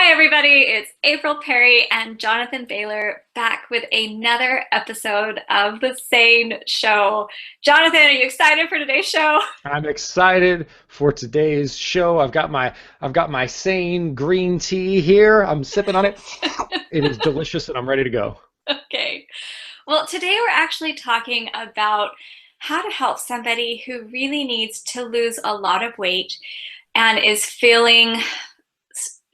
Hi, everybody. It's April Perry and Jonathan Baylor back with another episode of the SANE Show. Jonathan, are you excited for today's show? I'm excited for today's show. I've got my sane green tea here. I'm sipping on it. It is delicious and I'm ready to go. Okay. Well, today we're actually talking about how to help somebody who really needs to lose a lot of weight and is feeling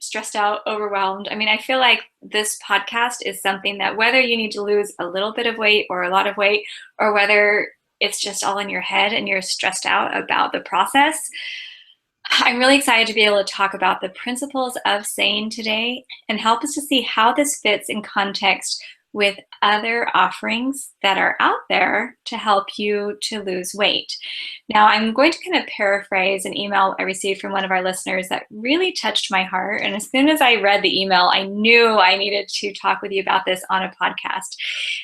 stressed out, overwhelmed. I mean, I feel like this podcast is something that whether you need to lose a little bit of weight or a lot of weight, or whether it's just all in your head and you're stressed out about the process, I'm really excited to be able to talk about the principles of SANE today and help us to see how this fits in context with other offerings that are out there to help you to lose weight. Now, I'm going to kind of paraphrase an email I received from one of our listeners that really touched my heart. And as soon as I read the email, I knew I needed to talk with you about this on a podcast.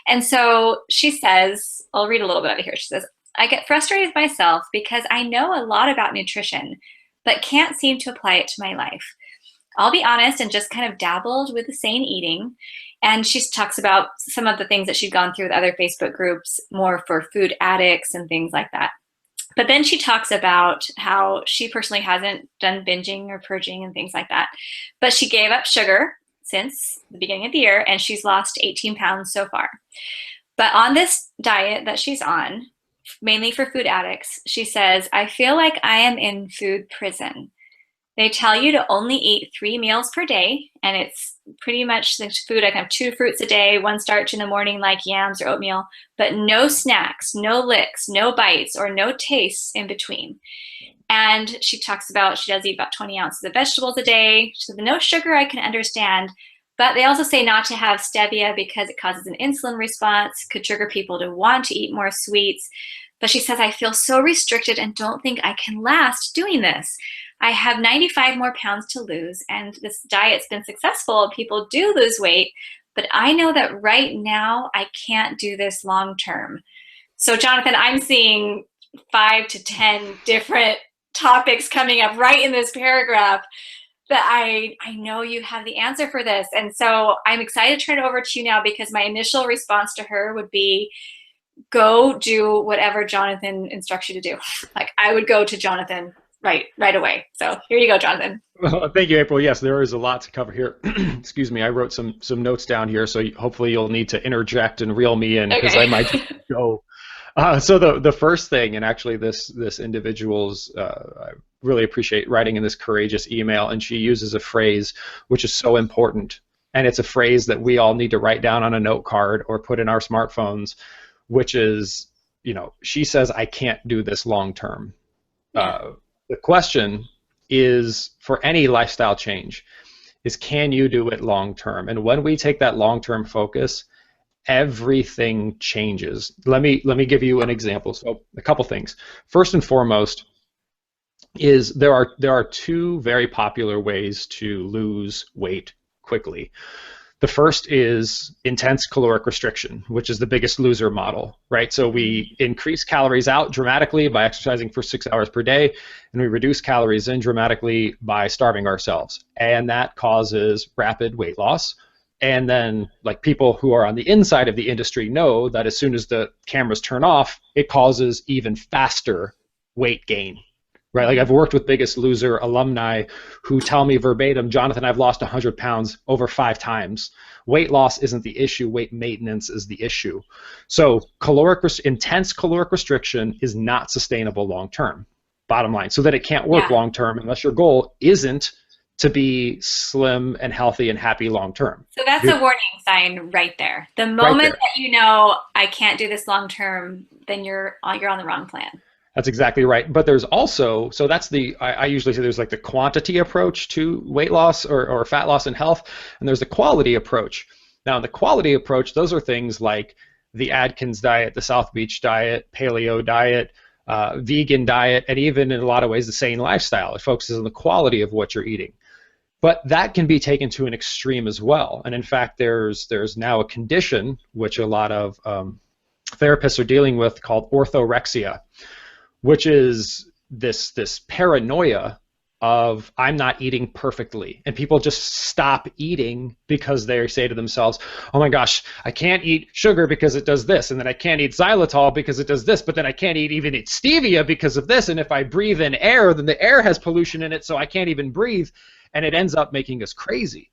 And so she says, I'll read a little bit of it here. She says, I get frustrated with myself because I know a lot about nutrition, but can't seem to apply it to my life. I'll be honest and just kind of dabbled with the sane eating. And she talks about some of the things that she'd gone through with other Facebook groups, more for food addicts and things like that. But then she talks about how she personally hasn't done binging or purging and things like that. But she gave up sugar since the beginning of the year, and she's lost 18 pounds so far. But on this diet that she's on, mainly for food addicts, she says, I feel like I am in food prison. They tell you to only eat 3 meals per day, and it's pretty much the food. I can have 2 fruits a day, 1 starch in the morning like yams or oatmeal, but no snacks, no licks, no bites, or no tastes in between. And she talks about she does eat about 20 ounces of vegetables a day. She says, no sugar I can understand, but they also say not to have stevia because it causes an insulin response, could trigger people to want to eat more sweets. But she says, I feel so restricted and don't think I can last doing this. I have 95 more pounds to lose, and this diet's been successful. People do lose weight, but I know that right now I can't do this long term. So, Jonathan, I'm seeing 5 to 10 different topics coming up right in this paragraph that I know you have the answer for this. And so I'm excited to turn it over to you now because my initial response to her would be, go do whatever Jonathan instructs you to do. Like I would go to Jonathan right away. So here you go, Jonathan. Well, thank you, April. Yes, there is a lot to cover here. Excuse me. I wrote some notes down here, so hopefully you'll need to interject and reel me in because Okay. I might just go. So the first thing, and actually this individual's, I really appreciate writing in this courageous email, and she uses a phrase which is so important, and it's a phrase that we all need to write down on a note card or put in our smartphones, which is, she says, I can't do this long term. Yeah. The question is, for any lifestyle change, is can you do it long term? And when we take that long term focus, everything changes. Let me give you an example. So a couple things. First and foremost is there are 2 very popular ways to lose weight quickly. The first is intense caloric restriction, which is the biggest loser model, right? So we increase calories out dramatically by exercising for 6 hours per day, and we reduce calories in dramatically by starving ourselves. And that causes rapid weight loss. And then, like, people who are on the inside of the industry know that as soon as the cameras turn off, it causes even faster weight gain. Right, like I've worked with Biggest Loser alumni who tell me verbatim, Jonathan, I've lost 100 pounds over 5 times. Weight loss isn't the issue, weight maintenance is the issue. So intense caloric restriction is not sustainable long term, bottom line, so that it can't work Yeah. long term unless your goal isn't to be slim and healthy and happy long term. So that's a warning sign right there. The Right moment there. that you know I can't do this long term, then you're on the wrong plan. That's exactly right. But there's also, so that's I usually say there's like the quantity approach to weight loss or fat loss and health, and there's the quality approach. Now, the quality approach, those are things like the Atkins diet, the South Beach diet, paleo diet, vegan diet, and even in a lot of ways the sane lifestyle. It focuses on the quality of what you're eating. But that can be taken to an extreme as well. And in fact, there's now a condition which a lot of therapists are dealing with called orthorexia, which is this paranoia of I'm not eating perfectly. And people just stop eating because they say to themselves, oh my gosh, I can't eat sugar because it does this. And then I can't eat xylitol because it does this. But then I can't even eat stevia because of this. And if I breathe in air, then the air has pollution in it, so I can't even breathe. And it ends up making us crazy.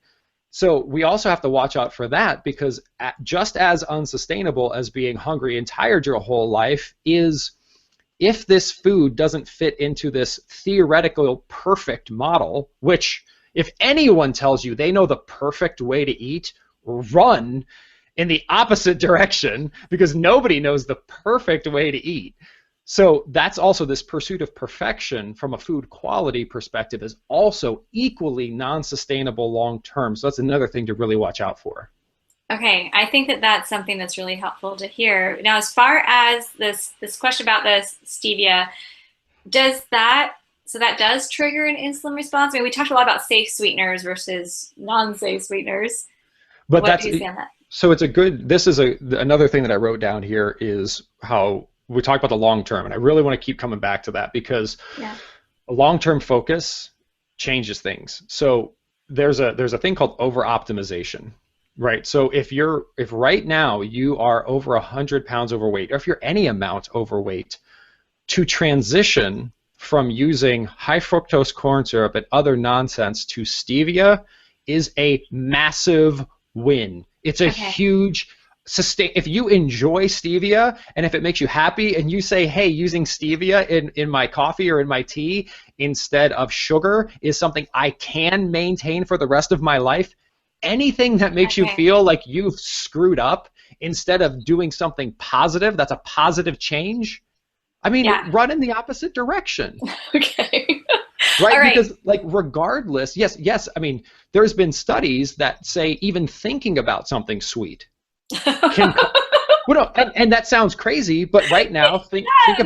So we also have to watch out for that, because just as unsustainable as being hungry and tired your whole life is if this food doesn't fit into this theoretical perfect model, which if anyone tells you they know the perfect way to eat, run in the opposite direction, because nobody knows the perfect way to eat. So that's also this pursuit of perfection from a food quality perspective is also equally non-sustainable long term. So that's another thing to really watch out for. Okay, I think that that's something that's really helpful to hear. Now, as far as this question about this stevia, that does trigger an insulin response? I mean, we talked a lot about safe sweeteners versus non-safe sweeteners. But What that's do you say on that? so it's a good. This is another thing that I wrote down here is how we talk about the long term, and I really want to keep coming back to that, because Yeah. a long-term focus changes things. So there's a thing called over-optimization, right? So if right now you are over 100 pounds overweight, or if you're any amount overweight, to transition from using high fructose corn syrup and other nonsense to stevia is a massive win. It's a Okay. huge if you enjoy stevia and if it makes you happy and you say, hey, using stevia in my coffee or in my tea instead of sugar is something I can maintain for the rest of my life, anything that makes you Okay. feel like you've screwed up instead of doing something positive, that's a positive change, I mean, Yeah. run in the opposite direction. Okay. All Right, right. because like regardless, yes, I mean, there's been studies that say even thinking about something sweet can well, no, and that sounds crazy, but right now Yes. think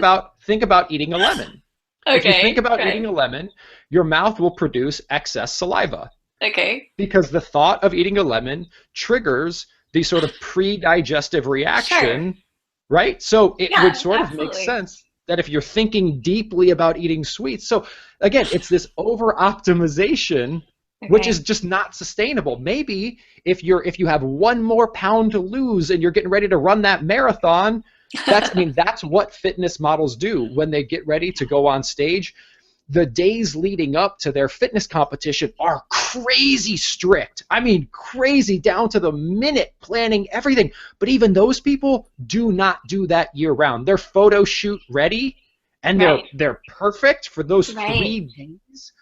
about eating a lemon. If you think Okay. about eating Okay. a lemon, your mouth will produce excess saliva Okay. because the thought of eating a lemon triggers the sort of pre-digestive Sure. reaction, right? So it would Yeah, sort of make absolutely. sense that if you're thinking deeply about eating sweets, so again, it's this over-optimization, which is Okay. just not sustainable. Maybe if you have 1 more pound to lose and you're getting ready to run that marathon, that's what fitness models do when they get ready to go on stage. The days leading up to their fitness competition are crazy strict. I mean, crazy down to the minute, planning everything. But even those people do not do that year round. They're photo shoot ready, and they're Right. they're perfect for those Right. 3 days,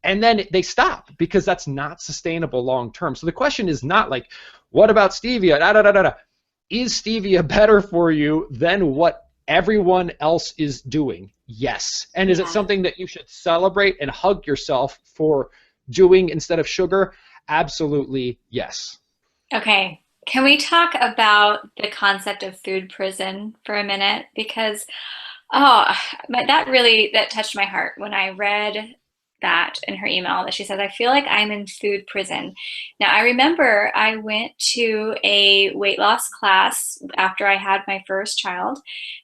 and then they stop because that's not sustainable long term. So the question is not like, what about stevia? Da, da, da, da, da. Is stevia better for you than what everyone else is doing? Yes. And is it Yeah. something that you should celebrate and hug yourself for doing instead of sugar? Absolutely yes. Okay. Can we talk about the concept of food prison for a minute? Because oh, that touched my heart when I read that in her email that she says, I feel like I'm in food prison. Now, I remember I went to a weight loss class after I had my first child,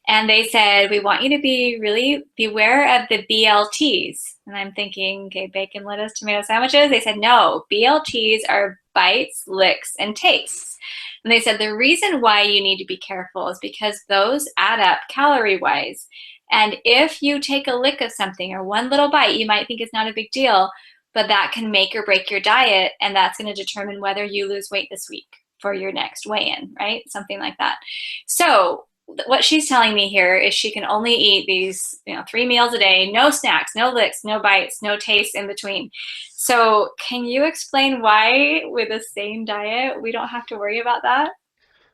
and they said, we want you to be really beware of the BLTs. And I'm thinking, okay, bacon, lettuce, tomato sandwiches. They said, no, BLTs are bites, licks, and tastes. And they said the reason why you need to be careful is because those add up calorie wise. And if you take a lick of something or one little bite, you might think it's not a big deal, but that can make or break your diet. And that's going to determine whether you lose weight this week for your next weigh in, right? Something like that. So, what she's telling me here is she can only eat these 3 meals a day, no snacks, no licks, no bites, no taste in between. So can you explain why with the same diet we don't have to worry about that?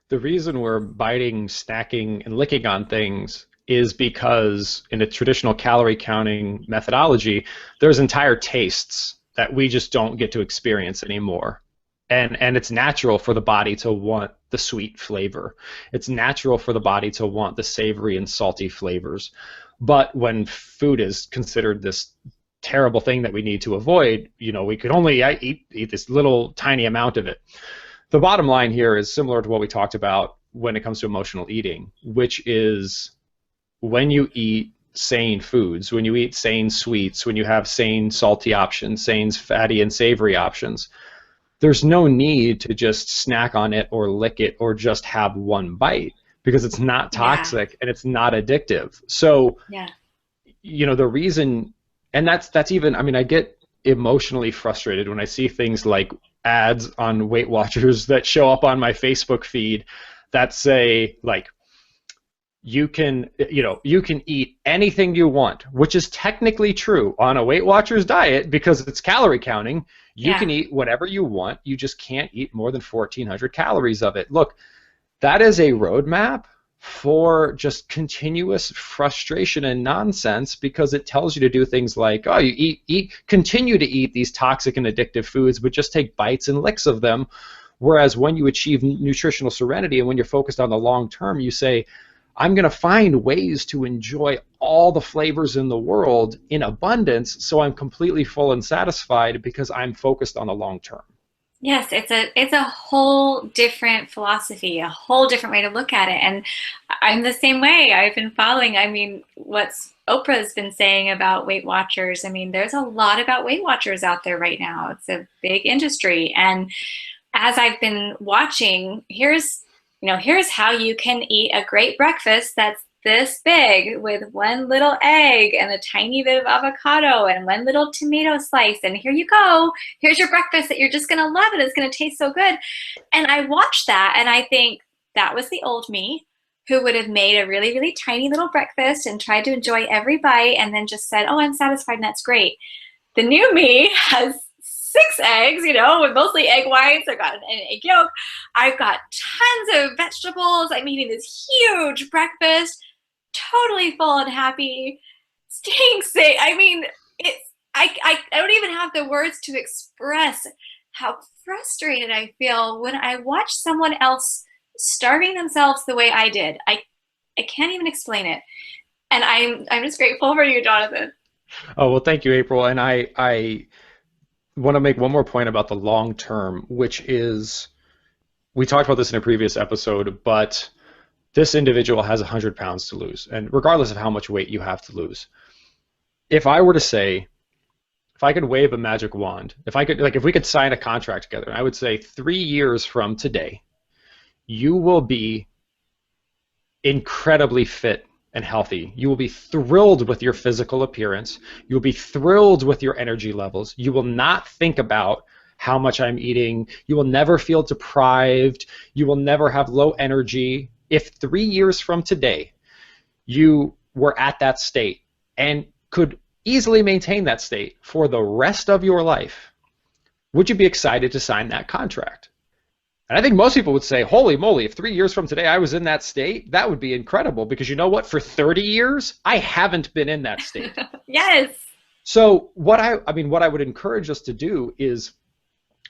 The reason we're biting, snacking, and licking on things is because in a traditional calorie counting methodology, there's entire tastes that we just don't get to experience anymore. And it's natural for the body to want the sweet flavor. It's natural for the body to want the savory and salty flavors. But when food is considered this terrible thing that we need to avoid, we could only eat this little tiny amount of it. The bottom line here is similar to what we talked about when it comes to emotional eating, which is when you eat, sane foods, when you eat sane sweets, when you have sane salty options, sane fatty and savory options, there's no need to just snack on it or lick it or just have one bite, because it's not Yeah. toxic and it's not addictive. So, Yeah. the reason, and that's even, I mean, I get emotionally frustrated when I see things like ads on Weight Watchers that show up on my Facebook feed that say like, you can eat anything you want, which is technically true on a Weight Watchers diet because it's calorie counting. You Yeah. can eat whatever you want. You just can't eat more than 1,400 calories of it. Look, that is a roadmap for just continuous frustration and nonsense, because it tells you to do things like, oh, you continue to eat these toxic and addictive foods, but just take bites and licks of them. Whereas when you achieve nutritional serenity and when you're focused on the long term, you say, I'm going to find ways to enjoy all the flavors in the world in abundance, so I'm completely full and satisfied because I'm focused on the long term. Yes, it's a whole different philosophy, a whole different way to look at it. And I'm the same way. I've been following, I mean, what's Oprah's been saying about Weight Watchers. I mean, there's a lot about Weight Watchers out there right now. It's a big industry. And as I've been watching, here's how you can eat a great breakfast that's this big with one little egg and a tiny bit of avocado and one little tomato slice. And here you go. Here's your breakfast that you're just going to love it. It's going to taste so good. And I watch that and I think that was the old me who would have made a really, really tiny little breakfast and tried to enjoy every bite and then just said, oh, I'm satisfied and that's great. The new me has 6 eggs, with mostly egg whites. I've got an egg yolk. I've got tons of vegetables. I'm eating this huge breakfast, totally full and happy, staying safe. I mean, I don't even have the words to express how frustrated I feel when I watch someone else starving themselves the way I did. I can't even explain it. And I'm just grateful for you, Jonathan. Oh, well, thank you, April. And I want to make one more point about the long term, which is, we talked about this in a previous episode, but this individual has 100 pounds to lose. And regardless of how much weight you have to lose, if I were to say, if I could wave a magic wand, if we could sign a contract together, I would say 3 years from today, you will be incredibly fit and healthy. You will be thrilled with your physical appearance. You will be thrilled with your energy levels. You will not think about how much I'm eating. You will never feel deprived. You will never have low energy. If 3 years from today you were at that state and could easily maintain that state for the rest of your life, would you be excited to sign that contract? And I think most people would say, holy moly, if 3 years from today I was in that state, that would be incredible, because you know what? For 30 years, I haven't been in that state. Yes. So what I would encourage us to do is,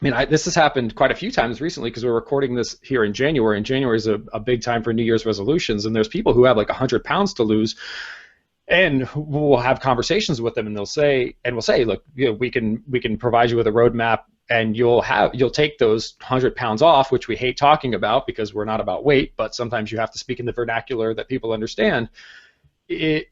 this has happened quite a few times recently because we're recording this here in January, and January is a big time for New Year's resolutions, and there's people who have like 100 pounds to lose, and we'll have conversations with them, and we'll say, look, we can provide you with a roadmap, and you'll take those 100 pounds off, which we hate talking about because we're not about weight, but sometimes you have to speak in the vernacular that people understand. 2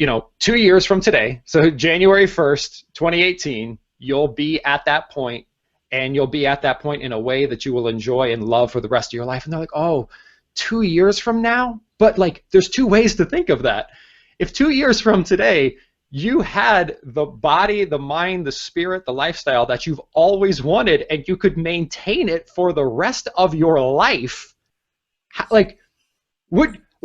years from today, so January 1st, 2018, you'll be at that point, and you'll be at that point in a way that you will enjoy and love for the rest of your life. And they're like, oh, 2 years from now? But like, there's two ways to think of that. If 2 years from today, you had the body, the mind, the spirit, the lifestyle that you've always wanted, and you could maintain it for the rest of your life,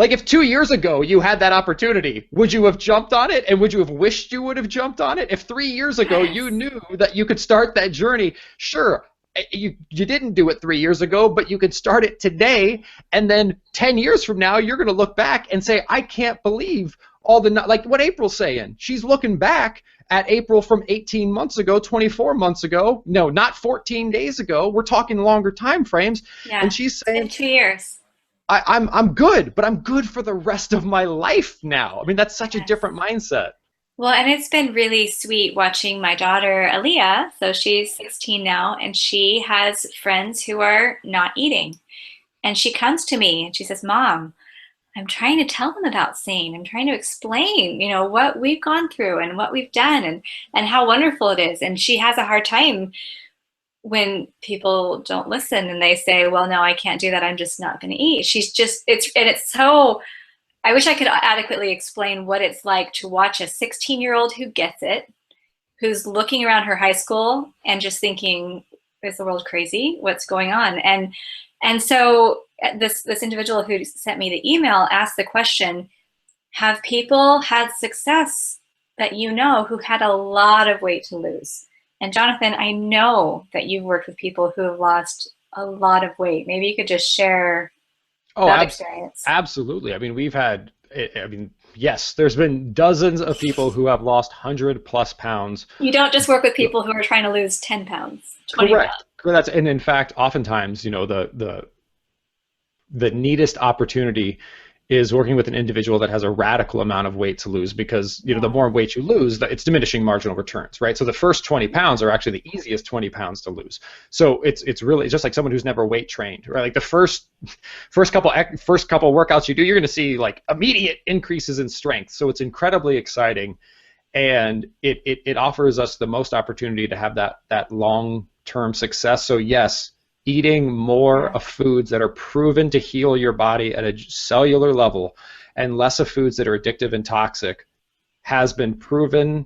if 2 years ago you had that opportunity, would you have jumped on it? And would you have wished you would have jumped on it? If 3 years ago Yes. you knew that you could start that journey, sure, you didn't do it 3 years ago, but you could start it today, and then 10 years from now, you're going to look back and say, I can't believe like what April's saying. She's looking back at April from 18 months ago, 24 months ago. No, not 14 days ago. We're talking longer time frames. Yeah. And she's saying, in 2 years. I'm good, but I'm good for the rest of my life now. That's such a Yes. different mindset. Well, and it's been really sweet watching my daughter, Aaliyah. So she's 16 now, and she has friends who are not eating. And she comes to me and she says, Mom, I'm trying to tell them about SANE. I'm trying to explain, what we've gone through and what we've done and how wonderful it is. And she has a hard time when people don't listen and they say, well, no, I can't do that. I'm just not going to eat. It's so, I wish I could adequately explain what it's like to watch a 16-year-old who gets it, who's looking around her high school and just thinking, is the world crazy? What's going on? And so this individual who sent me the email asked the question, have people had success that who had a lot of weight to lose? And Jonathan, I know that you've worked with people who have lost a lot of weight. Maybe you could just share Oh, that experience. absolutely. I mean, yes, there's been dozens of people who have lost 100+ pounds. You don't just work with people who are trying to lose 10 pounds, 20 Correct. pounds. And in fact, oftentimes, the neatest opportunity is working with an individual that has a radical amount of weight to lose, because the more weight you lose, it's diminishing marginal returns, right? So the first 20 pounds are actually the easiest 20 pounds to lose. So it's really just like someone who's never weight trained, right? Like the first couple workouts you do, you're going to see like immediate increases in strength. So it's incredibly exciting, and it offers us the most opportunity to have that long-term success. So yes, eating more of foods that are proven to heal your body at a cellular level and less of foods that are addictive and toxic has been proven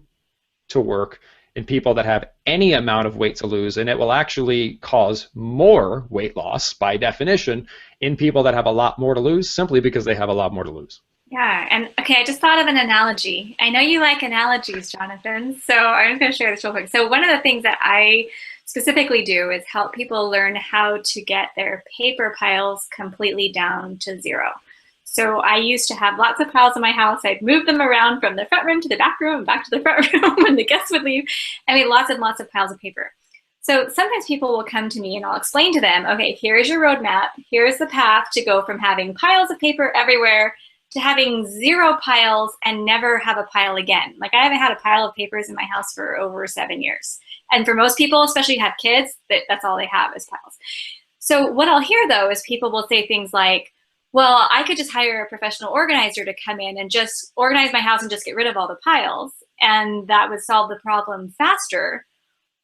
to work in people that have any amount of weight to lose, and it will actually cause more weight loss by definition in people that have a lot more to lose, simply because they have a lot more to lose. Yeah, and okay, I just thought of an analogy. I know you like analogies, Jonathan, so I'm just going to share this real quick. So one of the things that I specifically do is help people learn how to get their paper piles completely down to zero. So I used to have lots of piles in my house. I'd move them around from the front room to the back room and back to the front room when the guests would leave. I mean, lots and lots of piles of paper. So sometimes people will come to me and I'll explain to them, okay, here's your roadmap. Here's the path to go from having piles of paper everywhere to having zero piles and never have a pile again. Like I haven't had a pile of papers in my house for over 7 years. And for most people, especially who have kids, that's all they have is piles. So what I'll hear though is people will say things like, well, I could just hire a professional organizer to come in and just organize my house and just get rid of all the piles, and that would solve the problem faster.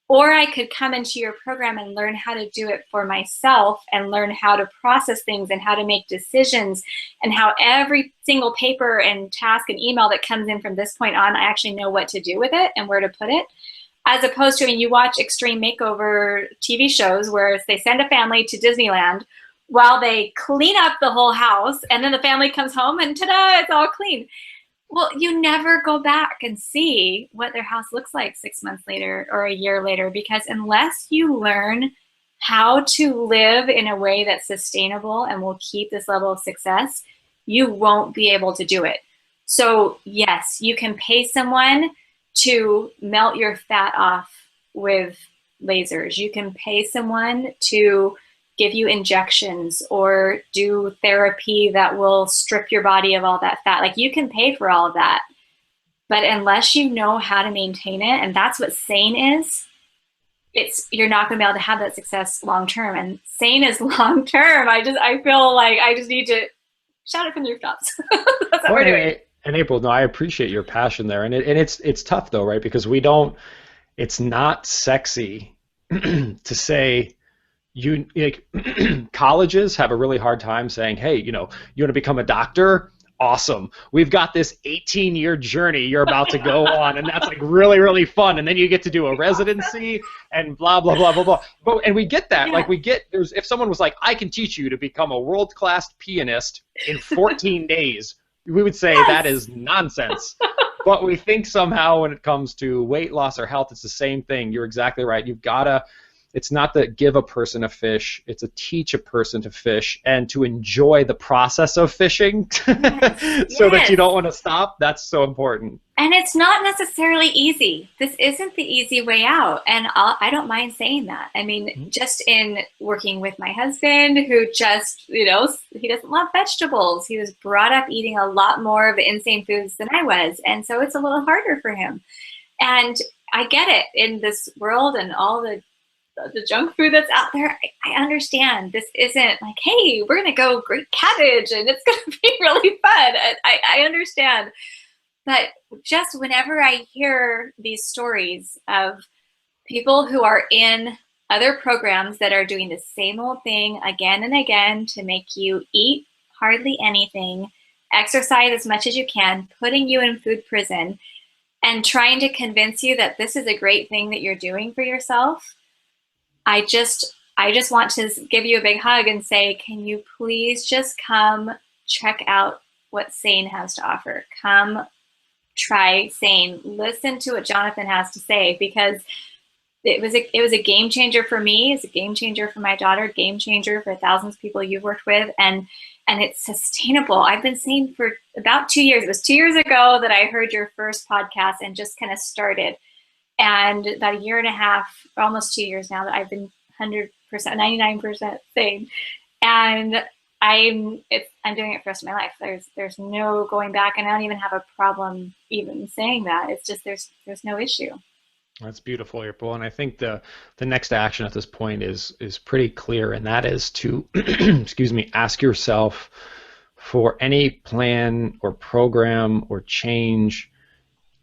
Or I could come into your program and learn how to do it for myself and learn how to process things and how to make decisions and how every single paper and task and email that comes in from this point on, I actually know what to do with it and where to put it. As opposed to, I mean, you watch extreme makeover TV shows where they send a family to Disneyland while they clean up the whole house, and then the family comes home and ta-da, it's all clean. Well, you never go back and see what their house looks like 6 months later or a year later, because unless you learn how to live in a way that's sustainable and will keep this level of success, you won't be able to do it. So yes, you can pay someone to melt your fat off with lasers. You can pay someone to give you injections or do therapy that will strip your body of all that fat. Like you can pay for all of that, but unless you know how to maintain it, and that's what SANE is, you're not going to be able to have that success long term. And SANE is long term. I feel like I just need to shout it from the rooftops. That's what we're doing. And April, no, I appreciate your passion there, and it's tough though, right? Because it's not sexy to say. Colleges have a really hard time saying, hey, you want to become a doctor? Awesome. We've got this 18-year journey you're about to go on, and that's like really, really fun. And then you get to do a residency and blah, blah, blah, blah, blah. And we get that. Yeah. If someone was like, I can teach you to become a world-class pianist in 14 days, we would say that is nonsense. But we think somehow when it comes to weight loss or health, it's the same thing. You're exactly right. You've got to. It's not to give a person a fish, it's to teach a person to fish and to enjoy the process of fishing so that you don't want to stop. That's so important. And it's not necessarily easy. This isn't the easy way out. And I don't mind saying that. I mean, just in working with my husband who just, he doesn't love vegetables. He was brought up eating a lot more of the insane foods than I was. And so it's a little harder for him. And I get it in this world and all the the junk food that's out there. I understand this isn't like, hey, we're gonna go grate cabbage and it's gonna be really fun. I understand. But just whenever I hear these stories of people who are in other programs that are doing the same old thing again and again to make you eat hardly anything, exercise as much as you can, putting you in food prison, and trying to convince you that this is a great thing that you're doing for yourself, I just want to give you a big hug and say, can you please just come check out what SANE has to offer? Come try SANE. Listen to what Jonathan has to say, because it was a game changer for me. It's a game changer for my daughter, game changer for thousands of people you've worked with, and it's sustainable. I've been saying for about 2 years. It was 2 years ago that I heard your first podcast and just kind of started. And about a year and a half, almost 2 years now, that I've been 100%, 99% sane. And I'm doing it for the rest of my life. There's no going back, and I don't even have a problem even saying that. It's just there's no issue. That's beautiful, April. And I think the next action at this point is pretty clear, and that is to excuse me, ask yourself for any plan or program or change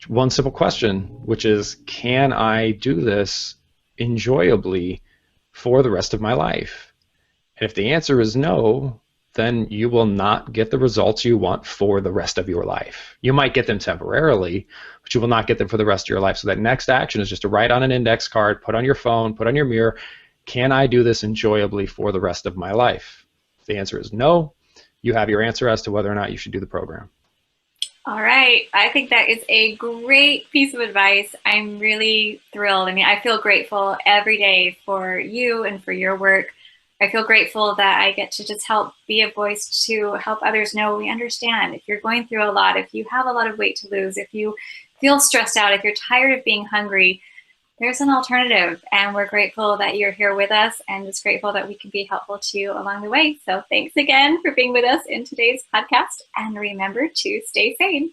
one simple question, which is, can I do this enjoyably for the rest of my life? And if the answer is no, then you will not get the results you want for the rest of your life. You might get them temporarily, but you will not get them for the rest of your life. So that next action is just to write on an index card, put on your phone, put on your mirror, can I do this enjoyably for the rest of my life? If the answer is no, you have your answer as to whether or not you should do the program. All right. I think that is a great piece of advice. I'm really thrilled. I mean, I feel grateful every day for you and for your work. I feel grateful that I get to just help be a voice to help others know we understand. If you're going through a lot, if you have a lot of weight to lose, if you feel stressed out, if you're tired of being hungry, there's an alternative. And we're grateful that you're here with us, and just grateful that we can be helpful to you along the way. So thanks again for being with us in today's podcast. And remember to stay sane.